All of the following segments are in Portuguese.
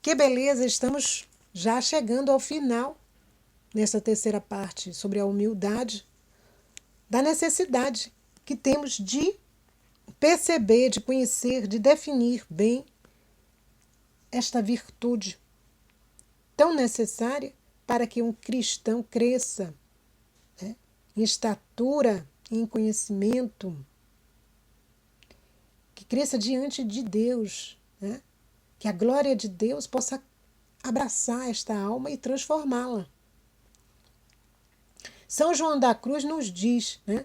Que beleza, estamos já chegando ao final nessa terceira parte sobre a humildade, da necessidade que temos de perceber, de conhecer, de definir bem esta virtude tão necessária para que um cristão cresça, né, em estatura, em conhecimento, que cresça diante de Deus, né, que a glória de Deus possa abraçar esta alma e transformá-la. São João da Cruz nos diz, né,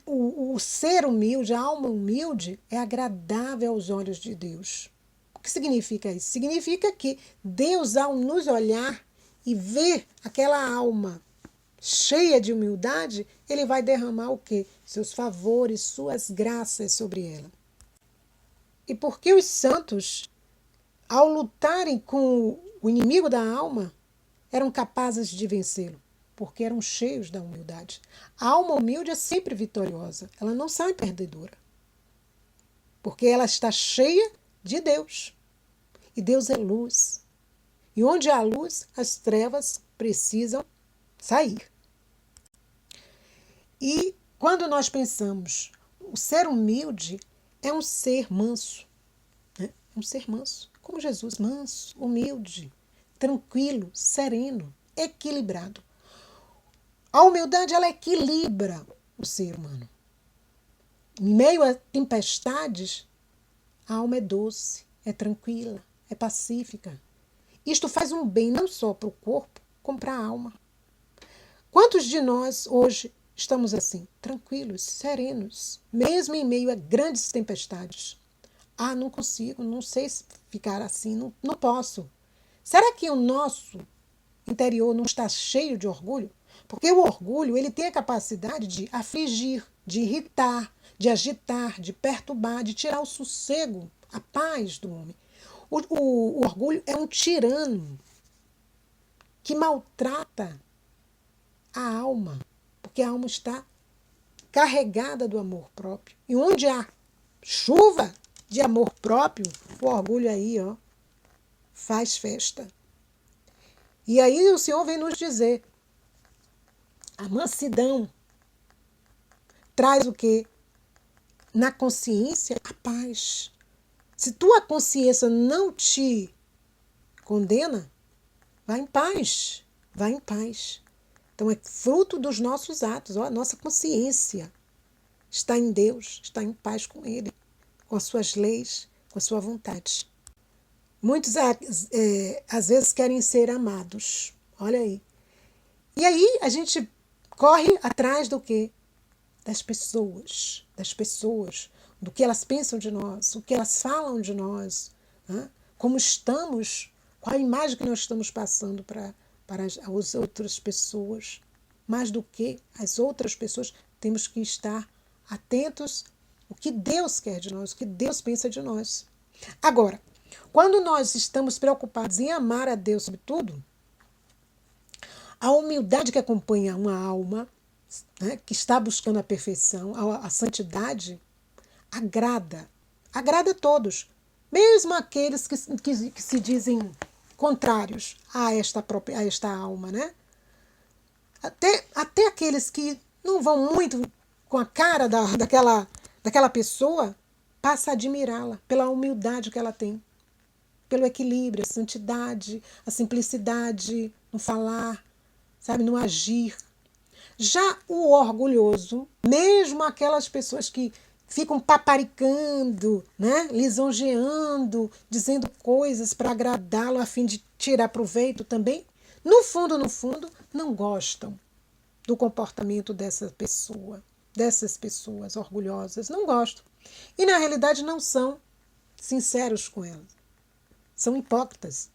o ser humilde, a alma humilde, é agradável aos olhos de Deus. O que significa isso? Significa que Deus, ao nos olhar e ver aquela alma cheia de humildade, Ele vai derramar o quê? Seus favores, suas graças sobre ela. E porque os santos, ao lutarem com o inimigo da alma, eram capazes de vencê-lo? Porque eram cheios da humildade. A alma humilde é sempre vitoriosa, ela não sai perdedora. Porque ela está cheia de Deus. E Deus é luz. E onde há luz, as trevas precisam sair. E quando nós pensamos, o ser humilde é um ser manso. Né? Um ser manso, como Jesus, manso, humilde, tranquilo, sereno, equilibrado. A humildade, ela equilibra o ser humano. Em meio a tempestades, a alma é doce, é tranquila, é pacífica. Isto faz um bem não só para o corpo, como para a alma. Quantos de nós hoje estamos assim, tranquilos, serenos, mesmo em meio a grandes tempestades? Ah, não consigo, não sei ficar assim, não posso. Será que o nosso interior não está cheio de orgulho? Porque o orgulho, ele tem a capacidade de afligir, de irritar, de agitar, de perturbar, de tirar o sossego, a paz do homem. O orgulho é um tirano que maltrata a alma, porque a alma está carregada do amor próprio. E onde há chuva de amor próprio, o orgulho aí, ó, faz festa. E aí o Senhor vem nos dizer, a mansidão traz o quê? Na consciência, a paz. Se tua consciência não te condena, vá em paz, vá em paz. Então é fruto dos nossos atos, ó, a nossa consciência está em Deus, está em paz com Ele, com as suas leis, com a sua vontade. Muitos às vezes querem ser amados, olha aí. E aí a gente corre atrás do quê? Das pessoas, do que elas pensam de nós, o que elas falam de nós, né? Como estamos, qual a imagem que nós estamos passando para as outras pessoas. Mais do que as outras pessoas, temos que estar atentos ao que Deus quer de nós, o que Deus pensa de nós. Agora, quando nós estamos preocupados em amar a Deus sobre tudo, a humildade que acompanha uma alma, né, que está buscando a perfeição, a santidade, agrada a todos, mesmo aqueles que se dizem contrários a esta alma, né? Até aqueles que não vão muito com a cara daquela pessoa, passa a admirá-la pela humildade que ela tem, pelo equilíbrio, a santidade, a simplicidade no falar, sabe, no agir. Já o orgulhoso, mesmo aquelas pessoas que ficam paparicando, né, lisonjeando, dizendo coisas para agradá-lo a fim de tirar proveito também, no fundo, não gostam do comportamento dessas pessoas orgulhosas, não gostam. E na realidade não são sinceros com elas, são hipócritas,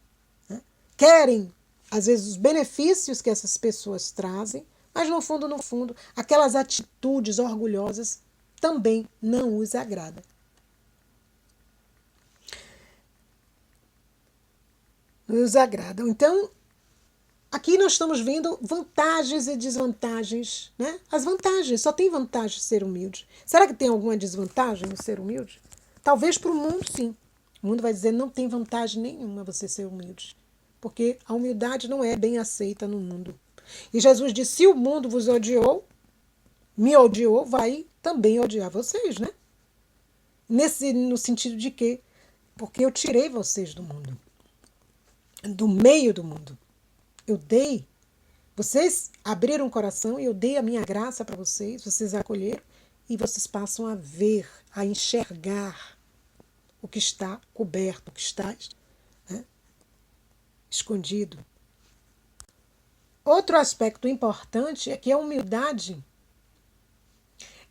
né? Querem, às vezes, os benefícios que essas pessoas trazem, mas no fundo, aquelas atitudes orgulhosas também não os agradam. Não os agradam. Então, aqui nós estamos vendo vantagens e desvantagens, né? As vantagens, só tem vantagem ser humilde. Será que tem alguma desvantagem no ser humilde? Talvez para o mundo, sim. O mundo vai dizer não tem vantagem nenhuma você ser humilde, porque a humildade não é bem aceita no mundo. E Jesus disse, se o mundo vos odiou, me odiou, vai também odiar vocês, né? No sentido de quê? Porque eu tirei vocês do mundo, do meio do mundo. Eu dei. Vocês abriram o coração e eu dei a minha graça para vocês, vocês acolheram e vocês passam a ver, a enxergar o que está coberto, o que está, né, escondido. Outro aspecto importante é que a humildade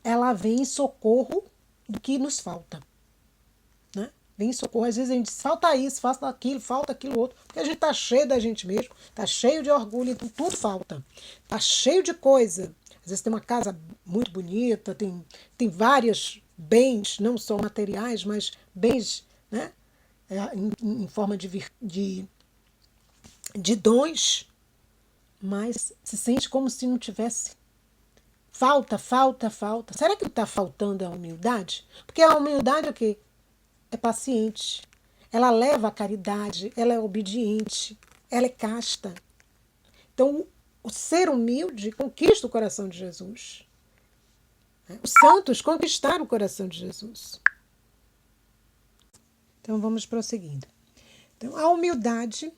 ela vem em socorro do que nos falta. Né? Vem em socorro. Às vezes a gente diz, falta isso, falta aquilo outro. Porque a gente está cheio da gente mesmo, está cheio de orgulho, então tudo falta. Está cheio de coisa. Às vezes tem uma casa muito bonita, tem vários bens, não só materiais, mas bens, né? Em forma de dons, mas se sente como se não tivesse. Falta. Será que está faltando a humildade? Porque a humildade é o quê? É paciente. Ela leva a caridade, ela é obediente, ela é casta. Então, o ser humilde conquista o coração de Jesus. Os santos conquistaram o coração de Jesus. Então, vamos prosseguindo. Então, a humildade,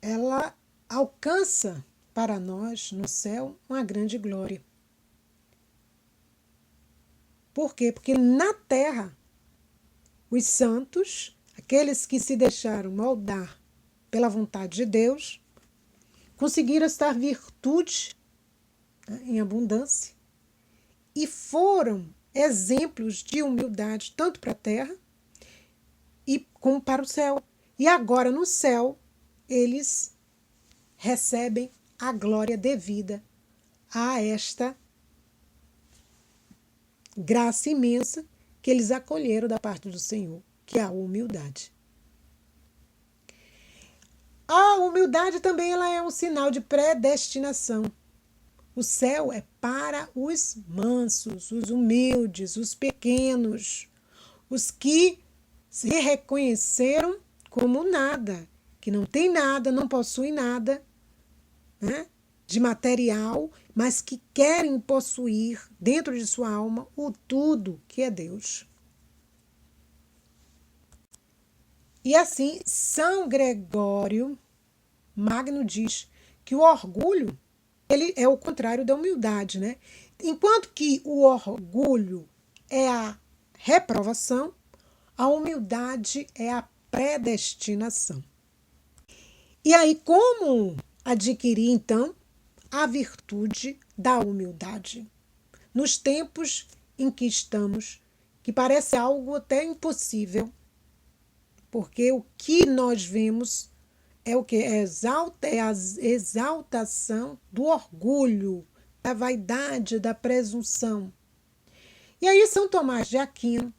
ela alcança para nós, no céu, uma grande glória. Por quê? Porque na terra, os santos, aqueles que se deixaram moldar pela vontade de Deus, conseguiram estar virtude, né, em abundância e foram exemplos de humildade tanto para a terra como para o céu. E agora no céu eles recebem a glória devida a esta graça imensa que eles acolheram da parte do Senhor, que é a humildade. A humildade também ela é um sinal de predestinação. O céu é para os mansos, os humildes, os pequenos, os que se reconheceram como nada, que não tem nada, não possuem nada, né, de material, mas que querem possuir dentro de sua alma o tudo que é Deus. E assim, São Gregório Magno diz que o orgulho ele é o contrário da humildade, né? Enquanto que o orgulho é a reprovação, a humildade é a predestinação. E aí, como adquirir, então, a virtude da humildade? Nos tempos em que estamos, que parece algo até impossível, porque o que nós vemos é o que? É a exaltação do orgulho, da vaidade, da presunção. E aí São Tomás de Aquino,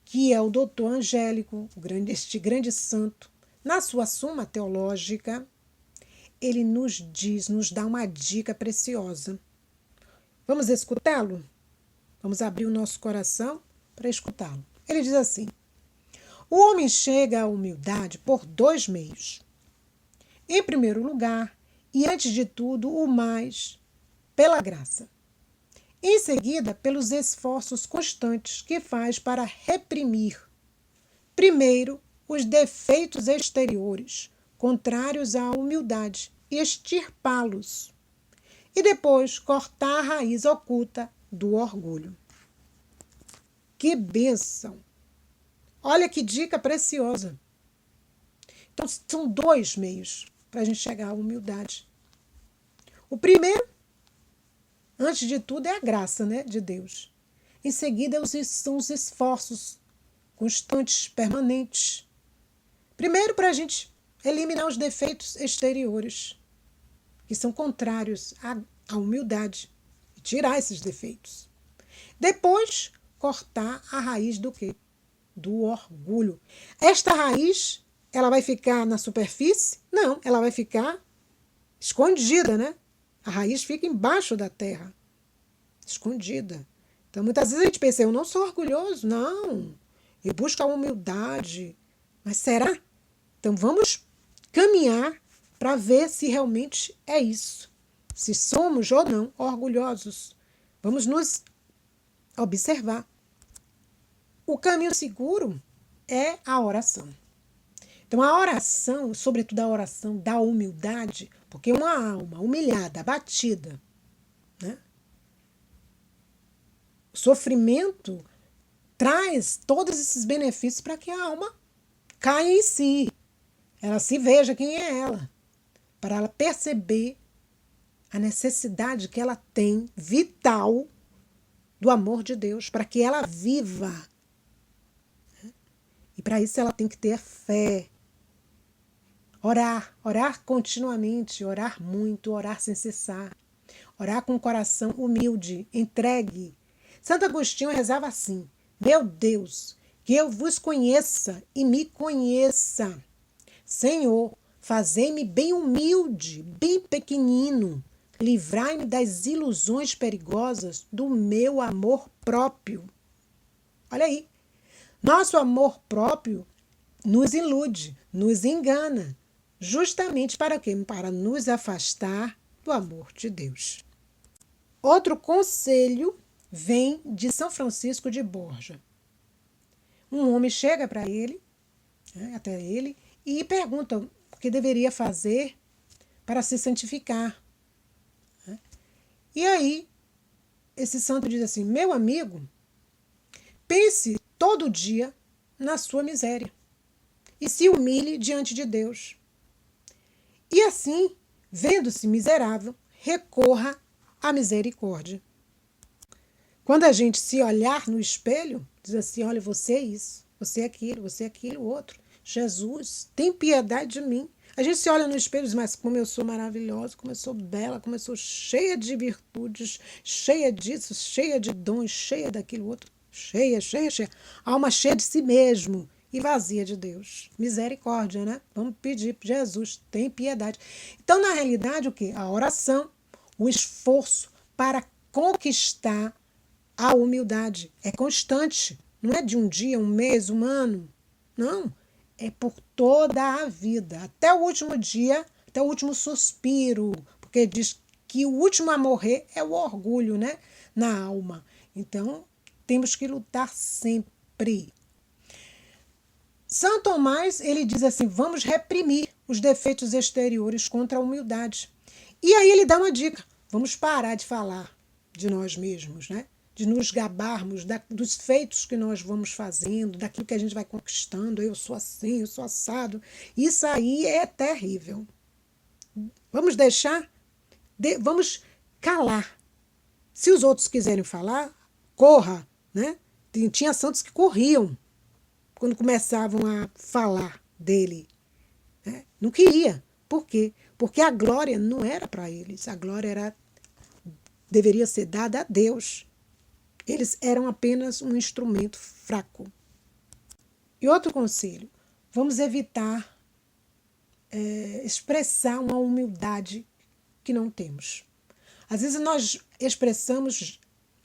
que é o doutor angélico, este grande santo, na sua Suma Teológica, ele nos dá uma dica preciosa. Vamos escutá-lo? Vamos abrir o nosso coração para escutá-lo. Ele diz assim: o homem chega à humildade por dois meios. Em primeiro lugar, e antes de tudo, o mais, pela graça. Em seguida, pelos esforços constantes que faz para reprimir, primeiro, os defeitos exteriores, contrários à humildade, e extirpá-los. E depois, cortar a raiz oculta do orgulho. Que bênção! Olha que dica preciosa. Então, são dois meios para a gente chegar à humildade. O primeiro, antes de tudo, é a graça, né, de Deus. Em seguida, são os esforços constantes, permanentes. Primeiro, para a gente eliminar os defeitos exteriores, que são contrários à humildade, e tirar esses defeitos. Depois, cortar a raiz do quê? Do orgulho. Esta raiz, ela vai ficar na superfície? Não, ela vai ficar escondida, né? A raiz fica embaixo da terra, escondida. Então, muitas vezes a gente pensa, eu não sou orgulhoso. Não, eu busco a humildade. Mas será? Então vamos caminhar para ver se realmente é isso. Se somos ou não orgulhosos. Vamos nos observar. O caminho seguro é a oração. Então, a oração, sobretudo a oração da humildade, porque uma alma humilhada, abatida, né? O sofrimento traz todos esses benefícios para que a alma caia em si, ela se veja quem é ela, para ela perceber a necessidade que ela tem, vital, do amor de Deus, para que ela viva. E para isso ela tem que ter fé. Orar continuamente, orar muito, orar sem cessar. Orar com o coração humilde, entregue. Santo Agostinho rezava assim: meu Deus, que eu vos conheça e me conheça. Senhor, fazei-me bem humilde, bem pequenino. Livrai-me das ilusões perigosas do meu amor próprio. Olha aí. Nosso amor próprio nos ilude, nos engana. Justamente para quê? Para nos afastar do amor de Deus. Outro conselho vem de São Francisco de Borja. Um homem chega para ele, até ele, e pergunta o que deveria fazer para se santificar. E aí, esse santo diz assim: meu amigo, pense todo dia na sua miséria e se humilhe diante de Deus. E assim, vendo-se miserável, recorra à misericórdia. Quando a gente se olhar no espelho, diz assim: olha, você é isso, você é aquilo, outro. Jesus, tem piedade de mim. A gente se olha no espelho e diz: mas como eu sou maravilhosa, como eu sou bela, como eu sou cheia de virtudes, cheia disso, cheia de dons, cheia daquilo outro. Cheia. Alma cheia de si mesmo e vazia de Deus. Misericórdia, né? Vamos pedir para Jesus, tem piedade. Então, na realidade, o quê? A oração, o esforço para conquistar a humildade. É constante. Não é de um dia, um mês, um ano. Não. É por toda a vida. Até o último dia, até o último suspiro. Porque diz que o último a morrer é o orgulho, né? Na alma. Então, temos que lutar sempre. São Tomás, ele diz assim: vamos reprimir os defeitos exteriores contra a humildade. E aí ele dá uma dica: vamos parar de falar de nós mesmos, né? De nos gabarmos dos feitos que nós vamos fazendo, daquilo que a gente vai conquistando. Eu sou assim, eu sou assado. Isso aí é terrível. Vamos deixar, vamos calar. Se os outros quiserem falar, corra, né? Tinha santos que corriam quando começavam a falar dele. Né? Não queria. Por quê? Porque a glória não era para eles. A glória deveria ser dada a Deus. Eles eram apenas um instrumento fraco. E outro conselho: vamos evitar expressar uma humildade que não temos. Às vezes nós expressamos,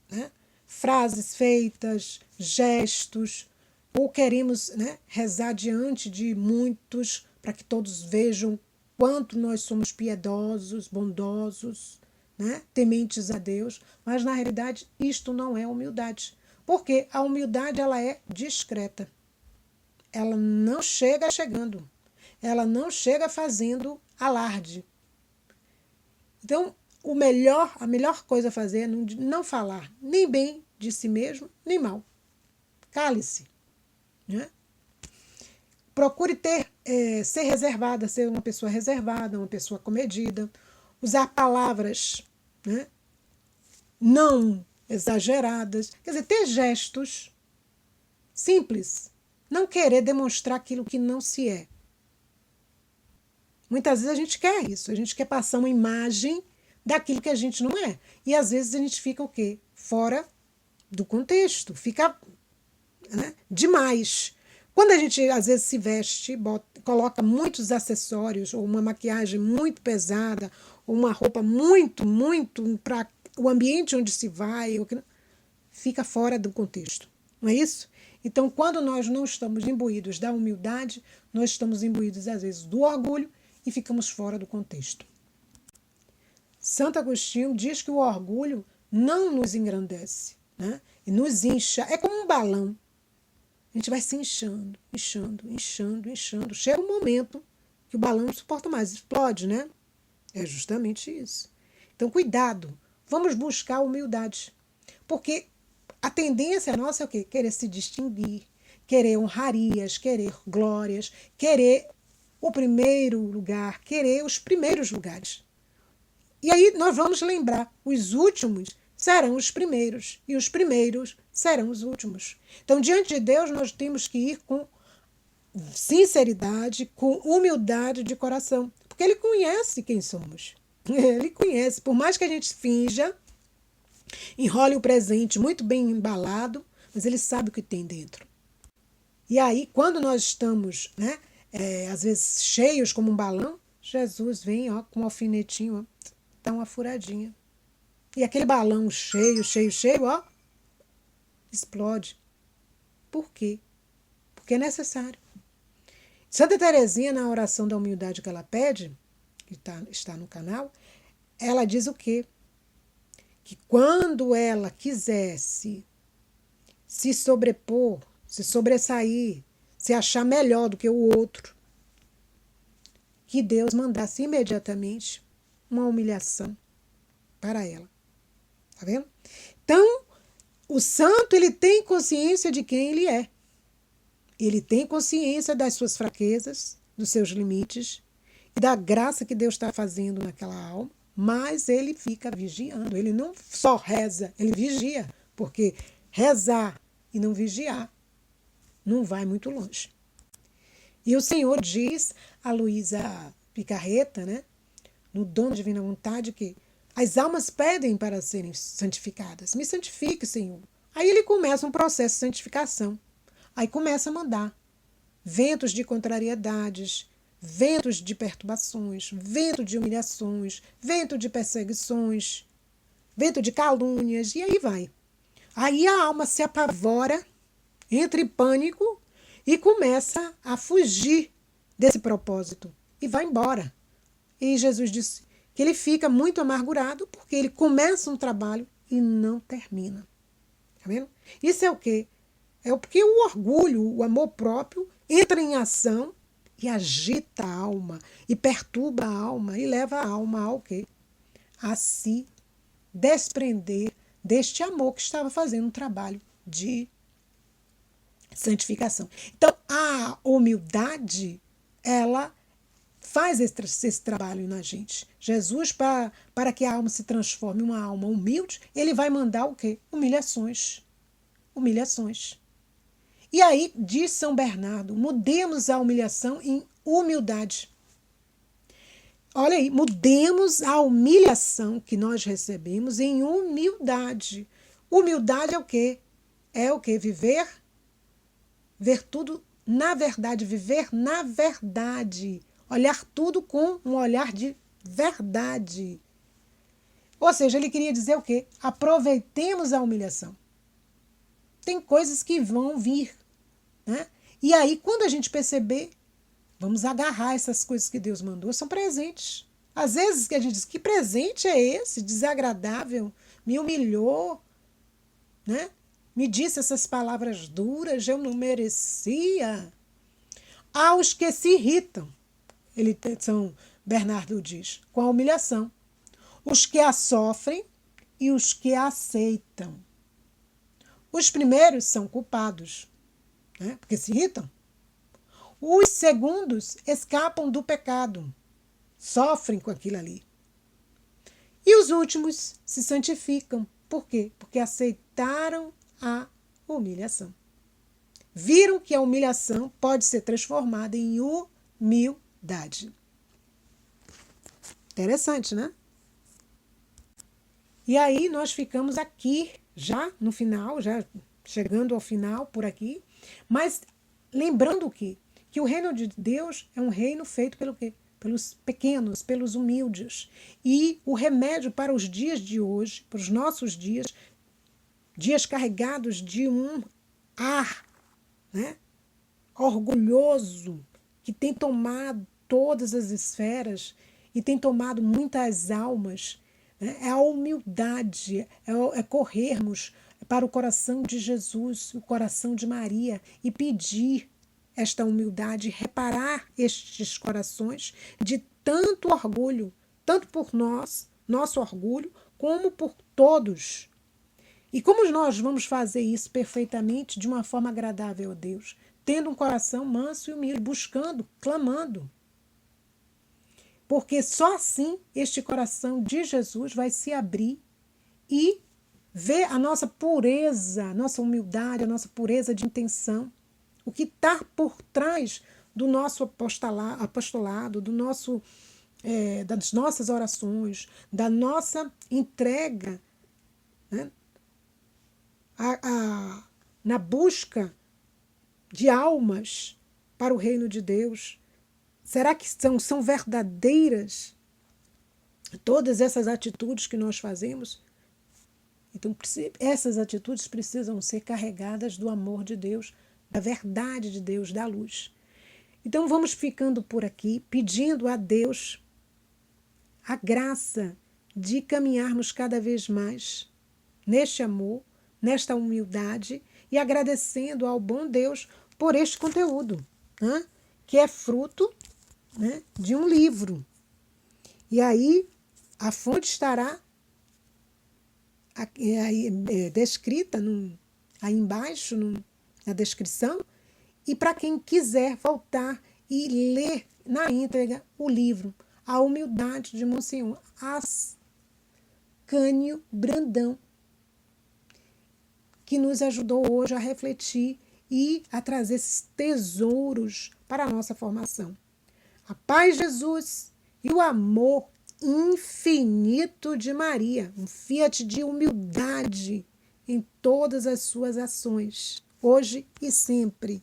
né, frases feitas, gestos, ou queremos, né, rezar diante de muitos para que todos vejam quanto nós somos piedosos, bondosos, né, tementes a Deus, mas na realidade isto não é humildade, porque a humildade ela é discreta, ela não chega chegando, ela não chega fazendo alarde. Então a melhor coisa a fazer é não falar nem bem de si mesmo, nem mal. Cale-se. Né? Procure ser reservada, ser uma pessoa reservada, uma pessoa comedida, usar palavras, né, não exageradas, quer dizer, ter gestos simples, não querer demonstrar aquilo que não se é. Muitas vezes a gente quer isso, a gente quer passar uma imagem daquilo que a gente não é. E às vezes a gente fica o quê? Fora do contexto, fica, né, demais. Quando a gente às vezes se veste, coloca muitos acessórios, ou uma maquiagem muito pesada, ou uma roupa muito para o ambiente onde se vai, fica fora do contexto. Não é isso? Então, quando nós não estamos imbuídos da humildade, nós estamos imbuídos, às vezes, do orgulho e ficamos fora do contexto. Santo Agostinho diz que o orgulho não nos engrandece, né? E nos incha. É como um balão. A gente vai se inchando, inchando, inchando, inchando. Chega um momento que o balão não suporta mais, explode, né? É justamente isso. Então, cuidado. Vamos buscar a humildade. Porque a tendência nossa é o quê? Querer se distinguir, querer honrarias, querer glórias, querer o primeiro lugar, querer os primeiros lugares. E aí nós vamos lembrar, os últimos serão os primeiros e os primeiros serão os últimos. Então, diante de Deus, nós temos que ir com sinceridade, com humildade de coração, porque Ele conhece quem somos. Ele conhece, por mais que a gente finja, enrole o presente muito bem embalado, mas Ele sabe o que tem dentro. E aí, quando nós estamos, né, às vezes cheios como um balão, Jesus vem com um alfinetinho, ó, dá uma furadinha. E aquele balão cheio, cheio, cheio, ó, explode. Por quê? Porque é necessário. Santa Teresinha, na oração da humildade que ela pede, que está no canal, ela diz o quê? Que quando ela quisesse se sobrepor, se sobressair, se achar melhor do que o outro, que Deus mandasse imediatamente uma humilhação para ela. Tá vendo? Então, o santo, ele tem consciência de quem ele é. Ele tem consciência das suas fraquezas, dos seus limites e da graça que Deus está fazendo naquela alma, mas ele fica vigiando. Ele não só reza, ele vigia, porque rezar e não vigiar não vai muito longe. E o Senhor diz a Luísa Picarreta, né, no Dom da Divina Vontade, que as almas pedem para serem santificadas. Me santifique, Senhor. Aí ele começa um processo de santificação. Aí começa a mandar ventos de contrariedades, ventos de perturbações, vento de humilhações, vento de perseguições, vento de calúnias, e aí vai. Aí a alma se apavora, entra em pânico e começa a fugir desse propósito e vai embora. E Jesus disse que ele fica muito amargurado porque ele começa um trabalho e não termina. Tá vendo? Isso é o quê? É porque o orgulho, o amor próprio, entra em ação e agita a alma, e perturba a alma, e leva a alma ao quê? A se desprender deste amor que estava fazendo um trabalho de santificação. Então, a humildade, ela faz esse trabalho na gente. Jesus, para que a alma se transforme em uma alma humilde, ele vai mandar o quê? Humilhações. Humilhações. E aí, diz São Bernardo, mudemos a humilhação em humildade. Olha aí, mudemos a humilhação que nós recebemos em humildade. Humildade é o quê? É o quê? Ver tudo na verdade, viver na verdade. Olhar tudo com um olhar de verdade. Ou seja, ele queria dizer o quê? Aproveitemos a humilhação. Tem coisas que vão vir, né? E aí, quando a gente perceber, vamos agarrar essas coisas que Deus mandou, são presentes. Às vezes que a gente diz, que presente é esse? Desagradável, me humilhou, né? Me disse essas palavras duras, eu não merecia. Há os que se irritam, São Bernardo diz, com a humilhação. Os que a sofrem e os que a aceitam. Os primeiros são culpados, né? Porque se irritam. Os segundos escapam do pecado, sofrem com aquilo ali. E os últimos se santificam. Por quê? Porque aceitaram a humilhação. Viram que a humilhação pode ser transformada em humildade. Interessante, né? E aí nós ficamos aqui, já no final, já chegando ao final por aqui, mas lembrando que o reino de Deus é um reino feito pelo quê? Pelos pequenos, pelos humildes. E o remédio para os dias de hoje, para os nossos dias, dias carregados de um ar né, orgulhoso, que tem tomado todas as esferas e tem tomado muitas almas, né? É a humildade, é corrermos para o coração de Jesus, o coração de Maria, e pedir esta humildade, reparar estes corações de tanto orgulho, tanto por nós, nosso orgulho, como por todos. E como nós vamos fazer isso perfeitamente, de uma forma agradável a Deus? Tendo um coração manso e humilde, buscando, clamando. Porque só assim este coração de Jesus vai se abrir e ver a nossa pureza, a nossa humildade, a nossa pureza de intenção, o que está por trás do nosso apostolado, das nossas orações, da nossa entrega, né, na busca de almas para o reino de Deus. Será que são verdadeiras todas essas atitudes que nós fazemos? Então, essas atitudes precisam ser carregadas do amor de Deus, da verdade de Deus, da luz. Então, vamos ficando por aqui, pedindo a Deus a graça de caminharmos cada vez mais neste amor, nesta humildade, e agradecendo ao bom Deus por este conteúdo, né, que é fruto, né, de um livro. E aí a fonte estará descrita aí embaixo na descrição, e para quem quiser voltar e ler na íntegra o livro A Humildade de Monsenhor Ascânio Brandão, que nos ajudou hoje a refletir e a trazer esses tesouros para a nossa formação. A paz de Jesus e o amor infinito de Maria, um fiat de humildade em todas as suas ações, hoje e sempre.